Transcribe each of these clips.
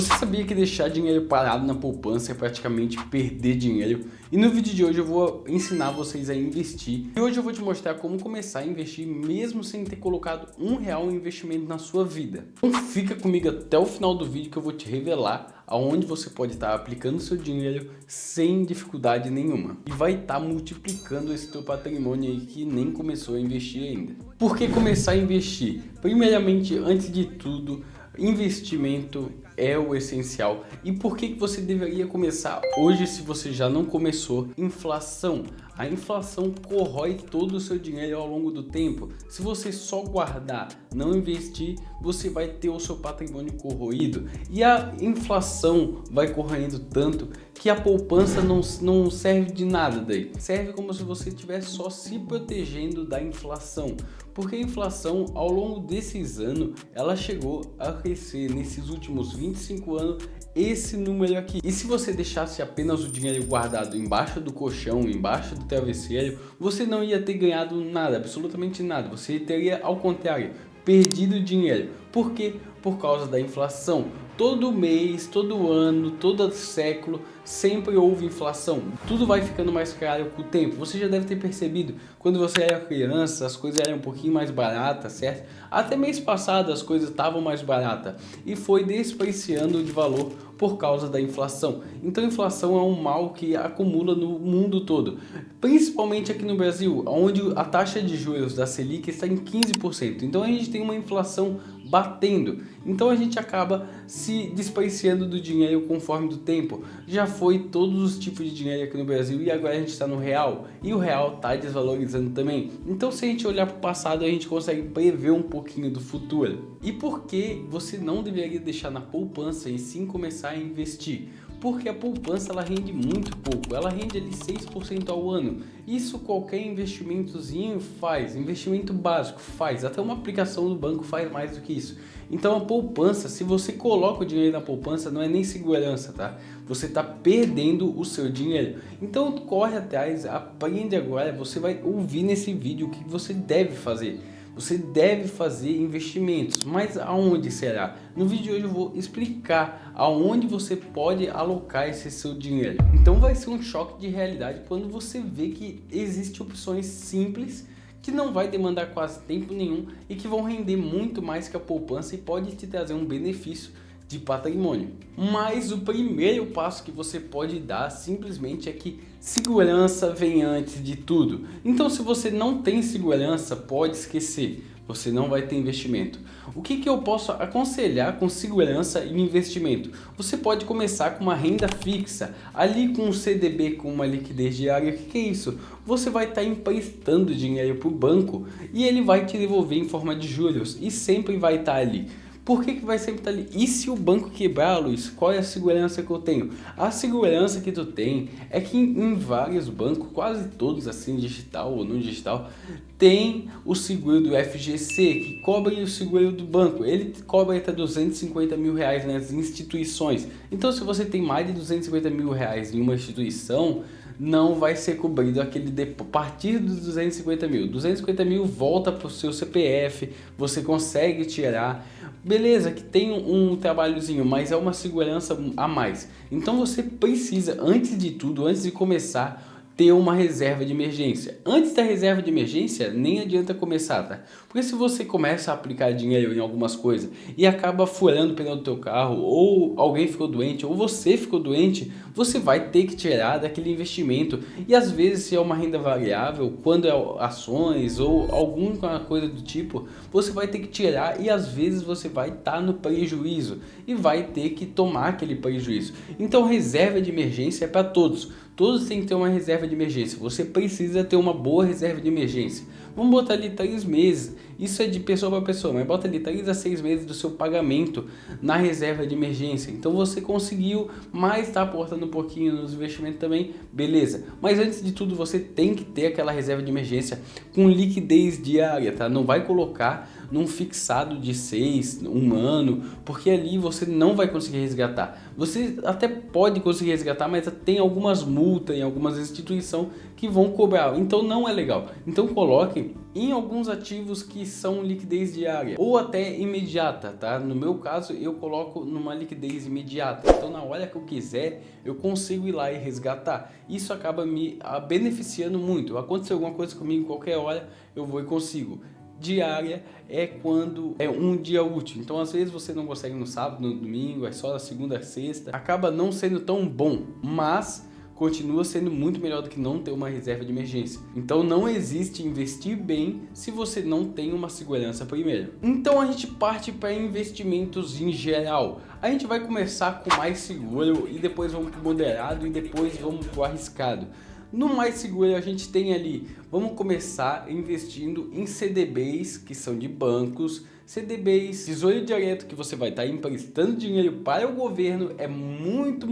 Você sabia que deixar dinheiro parado na poupança é praticamente perder dinheiro? E no vídeo de hoje eu vou ensinar vocês a investir. E hoje eu vou te mostrar como começar a investir mesmo sem ter colocado R$ 1 em investimento na sua vida. Então fica comigo até o final do vídeo que eu vou te revelar aonde você pode estar aplicando seu dinheiro sem dificuldade nenhuma. E vai estar multiplicando esse teu patrimônio aí que nem começou a investir ainda. Por que começar a investir? Primeiramente, antes de tudo, investimento é o essencial. E por que você deveria começar hoje se você já não começou? Inflação. A inflação corrói todo o seu dinheiro ao longo do tempo. Se você só guardar, não investir, você vai ter o seu patrimônio corroído. E a inflação vai corroendo tanto que a poupança não serve de nada daí. Serve como se você estivesse só se protegendo da inflação. Porque a inflação, ao longo desses anos, ela chegou a crescer nesses últimos 25 anos esse número aqui. E se você deixasse apenas o dinheiro guardado embaixo do colchão, embaixo do travesseiro, você não ia ter ganhado nada, absolutamente nada. Você teria, ao contrário, perdido dinheiro. Por quê? Por causa da inflação. Todo mês, todo ano, todo século, sempre houve inflação. Tudo vai ficando mais caro com o tempo. Você já deve ter percebido, quando você era criança, as coisas eram um pouquinho mais baratas, certo? Até mês passado as coisas estavam mais baratas e foi depreciando de valor por causa da inflação. Então a inflação é um mal que acumula no mundo todo, principalmente aqui no Brasil, onde a taxa de juros da Selic está em 15%. Então a gente tem uma inflação batendo, então a gente acaba se despreciando do dinheiro conforme do tempo. Já foi todos os tipos de dinheiro aqui no Brasil e agora a gente está no real, e o real está desvalorizando também. Então se a gente olhar para o passado, a gente consegue prever um pouquinho do futuro. E por que você não deveria deixar na poupança e sim começar a investir? Porque a poupança ela rende muito pouco, ela rende ali 6% ao ano. Isso qualquer investimentozinho faz, investimento básico faz, até uma aplicação do banco faz mais do que isso. Então a poupança, se você coloca o dinheiro na poupança, não é nem segurança, tá? Você está perdendo o seu dinheiro. Então corre atrás, aprende agora, você vai ouvir nesse vídeo o que você deve fazer. Você deve fazer investimentos, mas aonde será? No vídeo de hoje eu vou explicar aonde você pode alocar esse seu dinheiro. Então vai ser um choque de realidade quando você vê que existem opções simples que não vai demandar quase tempo nenhum e que vão render muito mais que a poupança e pode te trazer um benefício de patrimônio. Mas o primeiro passo que você pode dar simplesmente é que segurança vem antes de tudo. Então se você não tem segurança, pode esquecer, você não vai ter investimento. O que eu posso aconselhar com segurança e investimento? Você pode começar com uma renda fixa, ali com um CDB com uma liquidez diária. O que é isso? Você vai estar emprestando dinheiro para o banco e ele vai te devolver em forma de juros e sempre vai estar ali. Por que vai sempre estar ali? E se o banco quebrar, Luiz, qual é a segurança que eu tenho? A segurança que tu tem é que em vários bancos, quase todos assim, digital ou não digital, tem o seguro do FGC, que cobre o seguro do banco. Ele cobra até R$ 250 mil nas instituições. Então se você tem mais de R$ 250 mil em uma instituição, não vai ser cobrido aquele a partir dos 250 mil. 250 mil volta para o seu CPF, você consegue tirar. Beleza, que tem um trabalhozinho, mas é uma segurança a mais. Então você precisa, antes de tudo, antes de começar, ter uma reserva de emergência. Antes da reserva de emergência, nem adianta começar, tá? Porque se você começa a aplicar dinheiro em algumas coisas e acaba furando o pneu do teu carro, ou alguém ficou doente, ou você ficou doente, você vai ter que tirar daquele investimento. E às vezes, se é uma renda variável, quando é ações ou alguma coisa do tipo, você vai ter que tirar e às vezes você vai estar no prejuízo e vai ter que tomar aquele prejuízo. Então reserva de emergência é para todos. Todos têm que ter uma reserva de emergência. Você precisa ter uma boa reserva de emergência. Vamos botar ali 3 meses. Isso é de pessoa para pessoa, mas bota ali 3 a 6 meses do seu pagamento na reserva de emergência. Então você conseguiu, mas está aportando um pouquinho nos investimentos também, beleza. Mas antes de tudo, você tem que ter aquela reserva de emergência com liquidez diária, tá? Não vai colocar num fixado de 6, 1 ano, porque ali você não vai conseguir resgatar. Você até pode conseguir resgatar, mas tem algumas multas em algumas instituições que vão cobrar, então não é legal. Então coloque em alguns ativos que são liquidez diária ou até imediata, tá? No meu caso eu coloco numa liquidez imediata, então na hora que eu quiser eu consigo ir lá e resgatar. Isso acaba me beneficiando muito. Aconteceu alguma coisa comigo, qualquer hora eu vou e consigo. Diária é quando é um dia útil, então às vezes você não consegue no sábado, no domingo, é só na segunda a sexta, acaba não sendo tão bom, mas continua sendo muito melhor do que não ter uma reserva de emergência. Então não existe investir bem se você não tem uma segurança primeiro. Então a gente parte para investimentos em geral. A gente vai começar com mais seguro e depois vamos para o moderado e depois vamos para o arriscado. No mais seguro a gente tem ali, vamos começar investindo em CDBs, que são de bancos, CDBs, tesouro direto, que você vai estar emprestando dinheiro para o governo, é muito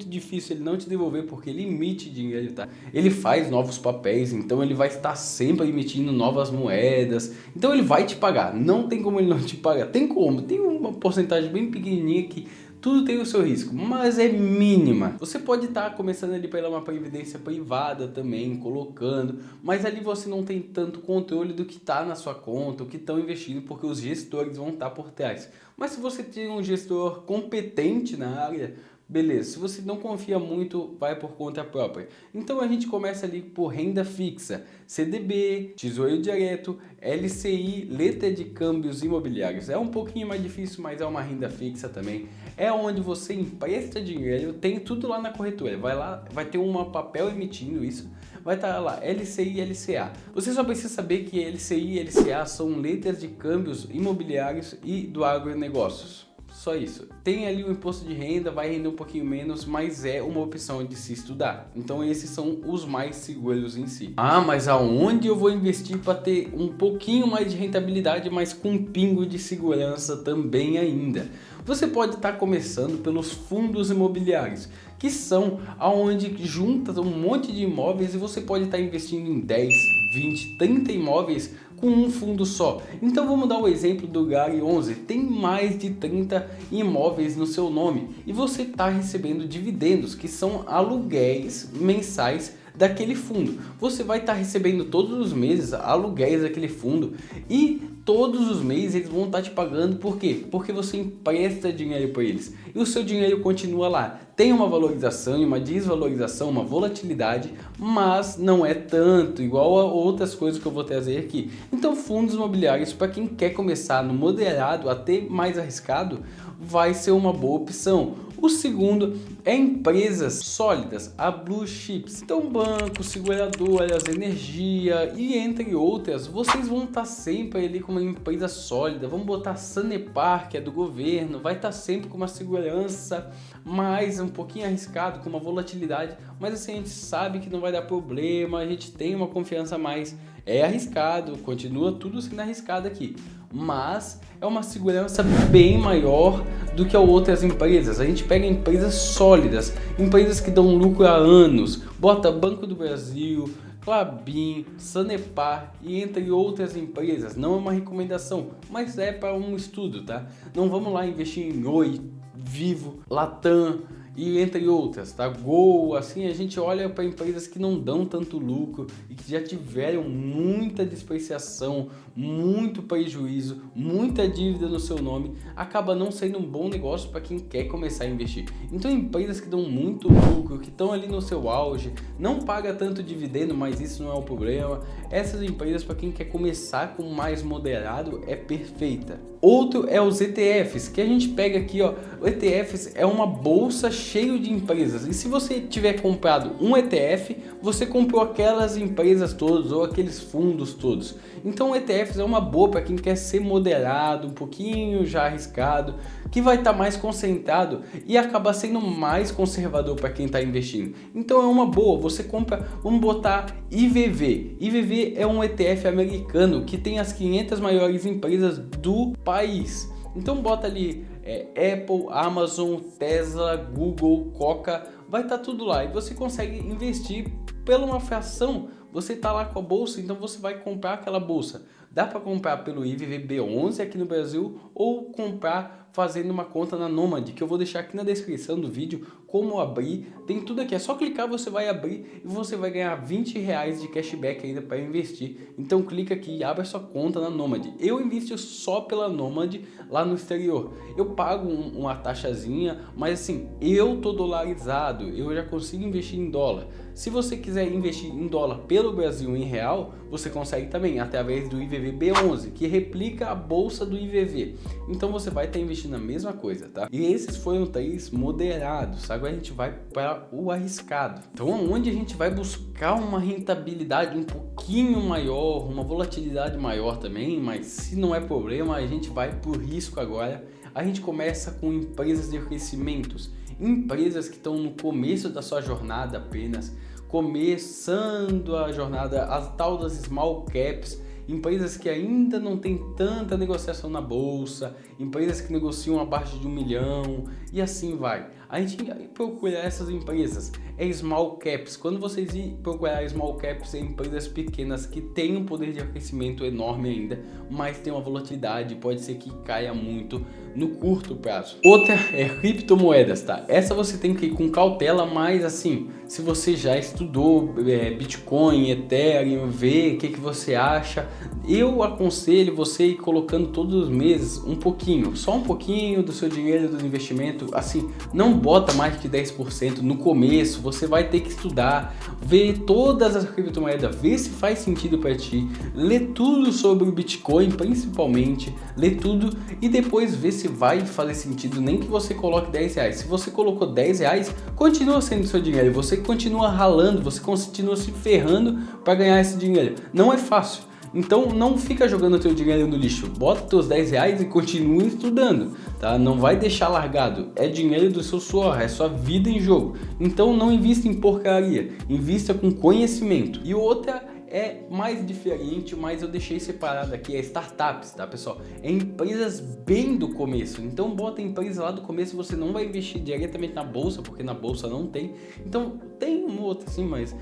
difícil ele não te devolver porque ele emite dinheiro, tá? Ele faz novos papéis, então ele vai estar sempre emitindo novas moedas, então ele vai te pagar, não tem como ele não te pagar, tem como, tem uma porcentagem bem pequenininha que tudo tem o seu risco, mas é mínima. Você pode estar começando ali pela uma previdência privada também, colocando, mas ali você não tem tanto controle do que está na sua conta, o que estão investindo, porque os gestores vão estar por trás. Mas se você tem um gestor competente na área, beleza. Se você não confia muito, vai por conta própria. Então a gente começa ali por renda fixa, CDB, tesouro direto, LCI, letra de câmbios imobiliários. É um pouquinho mais difícil, mas é uma renda fixa também. É onde você empresta dinheiro, tem tudo lá na corretora. Vai lá, vai ter um papel emitindo isso. Vai estar lá LCI e LCA. Você só precisa saber que LCI e LCA são letras de câmbios imobiliários e do agronegócios. Só isso. Tem ali o imposto de renda, vai render um pouquinho menos, mas é uma opção de se estudar. Então esses são os mais seguros em si. Ah, mas aonde eu vou investir para ter um pouquinho mais de rentabilidade, mas com um pingo de segurança também ainda? Você pode estar começando pelos fundos imobiliários, que são aonde junta um monte de imóveis e você pode estar investindo em 10, 20, 30 imóveis com um fundo só. Então vamos dar o exemplo do Gari 11, tem mais de 30 imóveis no seu nome e você está recebendo dividendos, que são aluguéis mensais daquele fundo. Você vai estar recebendo todos os meses aluguéis daquele fundo e todos os meses eles vão estar te pagando. Por quê? Porque você empresta dinheiro para eles e o seu dinheiro continua lá. Tem uma valorização e uma desvalorização, uma volatilidade, mas não é tanto igual a outras coisas que eu vou trazer aqui. Então fundos imobiliários, para quem quer começar no moderado até mais arriscado, vai ser uma boa opção. O segundo é empresas sólidas, a blue chips. Então bancos, seguradoras, energia e entre outras, vocês vão estar sempre ali com uma empresa sólida. Vamos botar Sanepar, que é do governo, vai estar sempre com uma segurança, mais um pouquinho arriscado, com uma volatilidade, mas assim a gente sabe que não vai dar problema, a gente tem uma confiança a mais. É arriscado, continua tudo sendo arriscado aqui, mas é uma segurança bem maior do que outras empresas. A gente pega empresas sólidas, empresas que dão lucro há anos, bota Banco do Brasil, Klabin, Sanepar e entre outras empresas. Não é uma recomendação, mas é para um estudo, tá? Não vamos lá investir em Oi, Vivo, Latam e entre outras, tá? Gol, assim, a gente olha para empresas que não dão tanto lucro e que já tiveram muita depreciação, muito prejuízo, muita dívida no seu nome, acaba não sendo um bom negócio para quem quer começar a investir. Então empresas que dão muito lucro, que estão ali no seu auge, não paga tanto dividendo, mas isso não é o problema. Essas empresas, para quem quer começar com mais moderado, é perfeita. Outro é os ETFs, que a gente pega aqui, ó. O ETFs é uma bolsa cheia de empresas, e se você tiver comprado um ETF, você comprou aquelas empresas todas ou aqueles fundos todos. Então o ETFs é uma boa para quem quer ser moderado, um pouquinho já arriscado, que vai estar mais concentrado e acaba sendo mais conservador para quem está investindo. Então é uma boa, você compra, vamos botar IVV. IVV é um ETF americano que tem as 500 maiores empresas do país. Então bota ali Apple, Amazon, Tesla, Google, Coca, vai estar tudo lá e você consegue investir pela uma fração. Você está lá com a bolsa, então você vai comprar aquela bolsa. Dá para comprar pelo IVVB11 aqui no Brasil ou comprar fazendo uma conta na Nomad, que eu vou deixar aqui na descrição do vídeo como abrir. Tem tudo aqui, é só clicar, você vai abrir e você vai ganhar R$20 de cashback ainda para investir. Então clica aqui e abre a sua conta na Nomad. Eu invisto só pela Nomad lá no exterior. Eu pago uma taxazinha, mas assim, eu tô dolarizado, eu já consigo investir em dólar. Se você quiser investir em dólar pelo Brasil em real, você consegue também através do IVVB11, que replica a bolsa do IVV. Então você vai estar investindo na mesma coisa, tá? E esses foram 3 moderados. Agora a gente vai para o arriscado. Então onde a gente vai buscar uma rentabilidade um pouquinho maior, uma volatilidade maior também, mas se não é problema, a gente vai para o risco agora. A gente começa com empresas de crescimentos, empresas que estão no começo da sua jornada apenas, começando a jornada, a tal das small caps, empresas que ainda não tem tanta negociação na bolsa, empresas que negociam abaixo de 1 milhão e assim vai. A gente procura essas empresas, é small caps. Quando vocês procurar small caps, é empresas pequenas que têm um poder de crescimento enorme ainda, mas tem uma volatilidade, pode ser que caia muito no curto prazo. Outra é criptomoedas, tá? Essa você tem que ir com cautela, mas assim, se você já estudou Bitcoin, Ethereum, vê o que você acha, eu aconselho você ir colocando todos os meses um pouquinho, só um pouquinho do seu dinheiro do investimento. Assim, não bota mais de 10% no começo, você vai ter que estudar, ver todas as criptomoedas, ver se faz sentido para ti, ler tudo sobre o Bitcoin principalmente, ler tudo e depois ver se vai fazer sentido, nem que você coloque R$10. Se você colocou R$10, continua sendo seu dinheiro, você continua ralando, você continua se ferrando para ganhar esse dinheiro. Não é fácil. Então não fica jogando o teu dinheiro no lixo, bota teus R$10 e continue estudando, tá? Não vai deixar largado, é dinheiro do seu suor, é sua vida em jogo. Então não invista em porcaria, invista com conhecimento. E outra é mais diferente, mas eu deixei separado aqui, é startups, tá pessoal? É empresas bem do começo, então bota empresa lá do começo, você não vai investir diretamente na bolsa, porque na bolsa não tem. Então tem uma outra assim, mas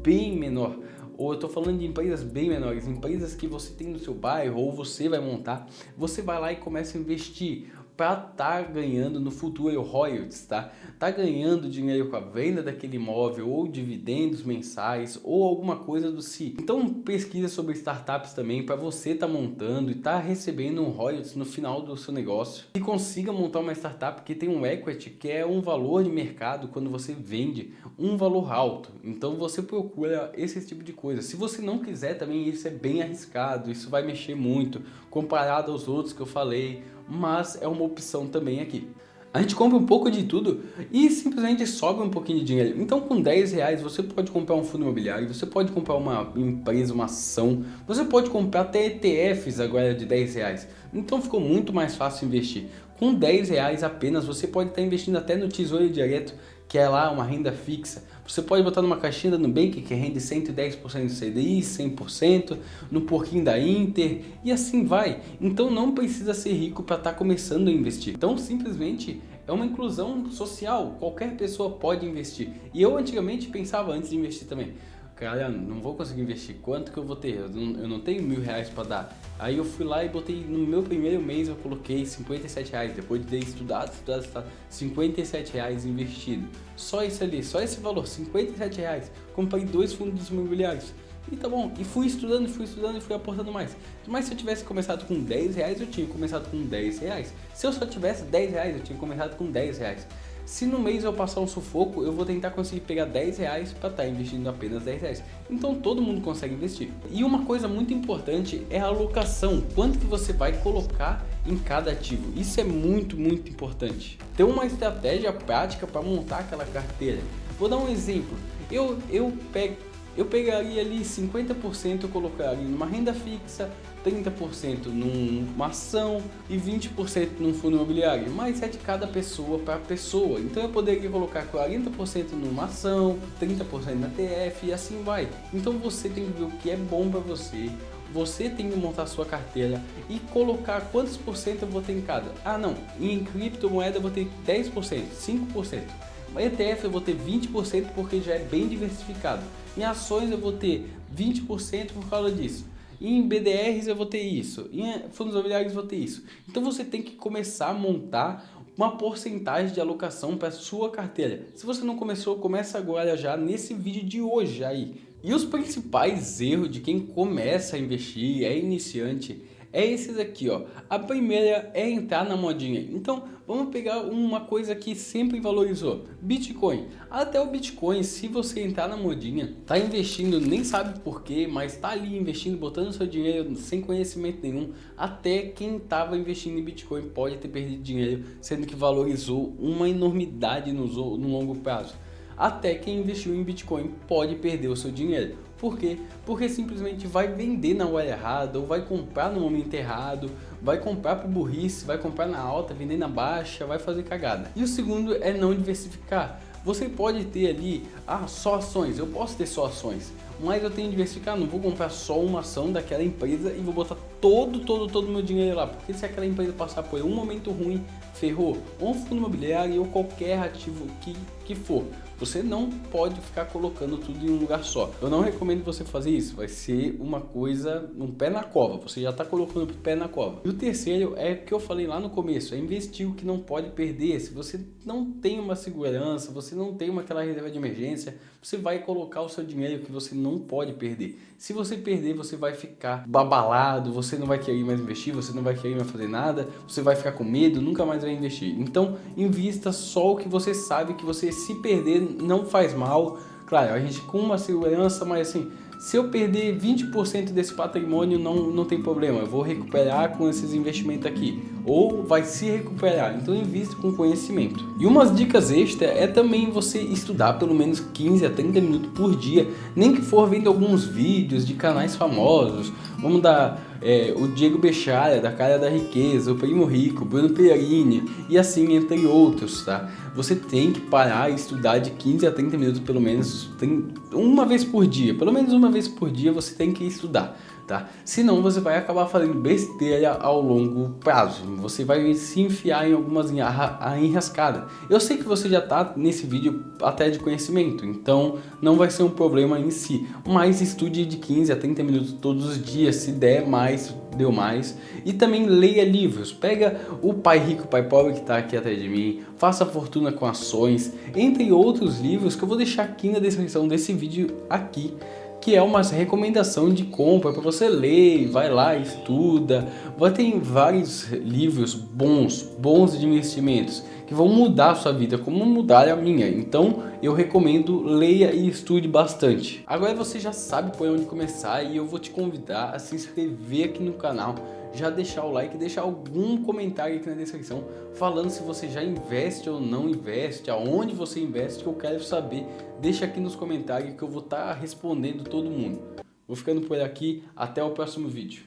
bem menor. Ou eu tô falando de empresas bem menores, empresas que você tem no seu bairro ou você vai montar, você vai lá e começa a investir para tá ganhando no futuro royalties, tá? Tá ganhando dinheiro com a venda daquele imóvel ou dividendos mensais ou alguma coisa do si. Então pesquisa sobre startups também para você tá montando e tá recebendo um royalties no final do seu negócio e consiga montar uma startup que tem um equity, que é um valor de mercado quando você vende, um valor alto. Então você procura esse tipo de coisa. Se você não quiser também, isso é bem arriscado, isso vai mexer muito comparado aos outros que eu falei, mas é uma opção também aqui. A gente compra um pouco de tudo e simplesmente sobra um pouquinho de dinheiro. Então com R$10 você pode comprar um fundo imobiliário, você pode comprar uma empresa, uma ação, você pode comprar até ETFs agora de R$10. Então ficou muito mais fácil investir. Com R$10 apenas você pode estar investindo até no Tesouro Direto, que é lá uma renda fixa. Você pode botar numa caixinha da Nubank que rende 110% do CDI, 100%, no porquinho da Inter e assim vai. Então não precisa ser rico para estar começando a investir. Então simplesmente é uma inclusão social, qualquer pessoa pode investir. E eu antigamente pensava antes de investir também, cara, não vou conseguir investir, quanto que eu vou ter? Eu não tenho R$1.000 para dar. Aí eu fui lá e botei, no meu primeiro mês eu coloquei R$57, depois de ter estudado, R$57 investido. Só isso ali, só esse valor, R$57. Comprei 2 fundos imobiliários. E tá bom, e fui estudando e fui aportando mais. Mas se eu tivesse começado com R$10, eu tinha começado com R$10. Se eu só tivesse R$10, eu tinha começado com R$10. Se no mês eu passar um sufoco, eu vou tentar conseguir pegar R$10 para estar investindo apenas R$10. Então todo mundo consegue investir. E uma coisa muito importante é a alocação. Quanto que você vai colocar em cada ativo? Isso é muito importante. Ter uma estratégia prática para montar aquela carteira. Vou dar um exemplo. Eu pegaria ali 50%, eu colocaria numa renda fixa, 30% numa ação e 20% num fundo imobiliário, mas é de cada pessoa para pessoa. Então eu poderia colocar 40% numa ação, 30% na TF e assim vai. Então você tem que ver o que é bom para você. Você tem que montar a sua carteira e colocar quantos por cento eu vou ter em cada. Ah não, em criptomoeda eu vou ter 10%, 5%. Na ETF eu vou ter 20% porque já é bem diversificado. Em ações eu vou ter 20% por causa disso. em BDRs eu vou ter isso, em fundos imobiliários eu vou ter isso. Então você tem que começar a montar uma porcentagem de alocação para sua carteira. Se você não começou, começa agora já nesse vídeo de hoje aí. E os principais erros de quem começa a investir, é iniciante, é esses aqui, ó. A primeira é entrar na modinha. Então, vamos pegar uma coisa que sempre valorizou, Bitcoin. Até o Bitcoin, se você entrar na modinha, tá investindo, nem sabe por quê, mas tá ali investindo, botando seu dinheiro sem conhecimento nenhum. Até quem tava investindo em Bitcoin pode ter perdido dinheiro, sendo que valorizou uma enormidade no longo prazo. Até quem investiu em Bitcoin pode perder o seu dinheiro. Por quê? Porque simplesmente vai vender na hora errada, ou vai comprar no momento errado, vai comprar por burrice, vai comprar na alta, vender na baixa, vai fazer cagada. E o segundo é não diversificar. Você pode ter ali, só ações, eu posso ter só ações, mas eu tenho que diversificar, não vou comprar só uma ação daquela empresa e vou botar todo o meu dinheiro lá, porque se aquela empresa passar por um momento ruim, ferrou, ou um fundo imobiliário ou qualquer ativo que for. Você não pode ficar colocando tudo em um lugar só. Eu não recomendo você fazer isso, vai ser uma coisa, um pé na cova, você já está colocando o pé na cova. E o terceiro é o que eu falei lá no começo, é investir o que não pode perder. Se você não tem uma segurança, você não tem aquela reserva de emergência, você vai colocar o seu dinheiro que você não pode perder. Se você perder, você vai ficar babalado, você não vai querer mais investir, você não vai querer mais fazer nada, você vai ficar com medo, nunca mais vai investir. Então, invista só o que você sabe que você, se perder, não faz mal. Claro, a gente com uma segurança, mas assim, se eu perder 20% desse patrimônio, não tem problema, eu vou recuperar com esses investimentos aqui, ou vai se recuperar. Então invista com conhecimento. E umas dicas extras é também você estudar pelo menos 15 a 30 minutos por dia, nem que for vendo alguns vídeos de canais famosos. Vamos dar o Diego Bechalha, da Cara da Riqueza, o Primo Rico, Bruno Perini e assim entre outros, tá? Você tem que parar e estudar de 15 a 30 minutos pelo menos, uma vez por dia, pelo menos uma vez por dia você tem que estudar, tá? Senão você vai acabar fazendo besteira ao longo prazo, você vai se enfiar em algumas enrascadas. Eu sei que você já tá nesse vídeo até de conhecimento, então não vai ser um problema em si, mas estude de 15 a 30 minutos todos os dias, se der mais, deu mais. E também leia livros, pega o Pai Rico, Pai Pobre que está aqui atrás de mim, Faça Fortuna com Ações, entre outros livros que eu vou deixar aqui na descrição desse vídeo aqui, que é uma recomendação de compra para você ler, vai lá, estuda. Tem vários livros bons de investimentos que vão mudar a sua vida, como mudaram a minha. Então eu recomendo, leia e estude bastante. Agora você já sabe por onde começar e eu vou te convidar a se inscrever aqui no canal, já deixar o like, deixar algum comentário aqui na descrição falando se você já investe ou não investe, aonde você investe, que eu quero saber. Deixa aqui nos comentários que eu vou estar respondendo todo mundo. Vou ficando por aqui, até o próximo vídeo.